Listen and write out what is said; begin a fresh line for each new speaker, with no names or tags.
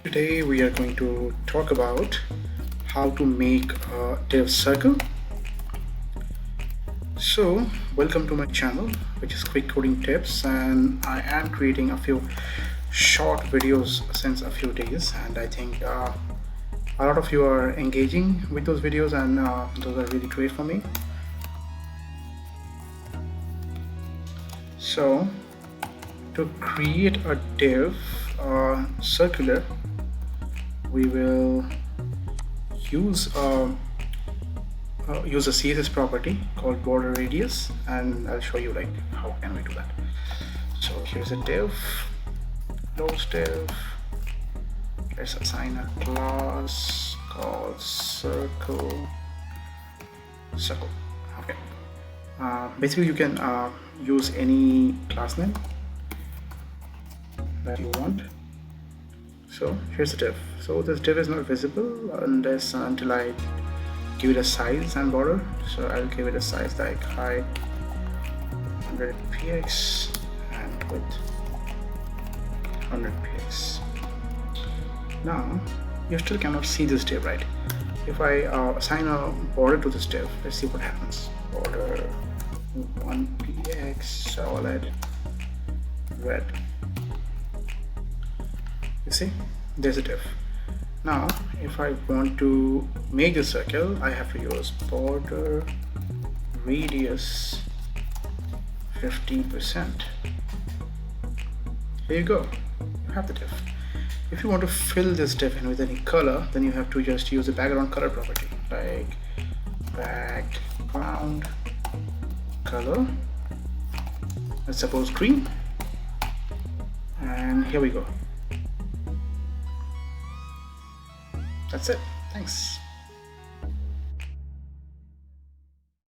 Today we are going to talk about how to make a div circle. So welcome to my channel, which is quick coding tips, and I am creating a few short videos since a few days, and I think a lot of you are engaging with those videos, and those are really great for me. So to create a div circular, we will use use a CSS property called border radius, and I'll show you like how can we do that. So here's a div, close div. Let's assign a class called circle. Okay. Basically, you can use any class name that you want. So here's the div. So this div is not visible unless until I give it a size and border. So I'll give it a size like height 100 px and width 100 px. Now you still cannot see this div, right? If I assign a border to this div, let's see what happens. Border 1px solid red. You see, there's a div. Now if I want to make the circle, I have to use border radius 15%. Here you go, you have the div. If you want to fill this div in with any color, then you have to just use the background color property, like background color, let's suppose green, and here we go. That's it. Thanks.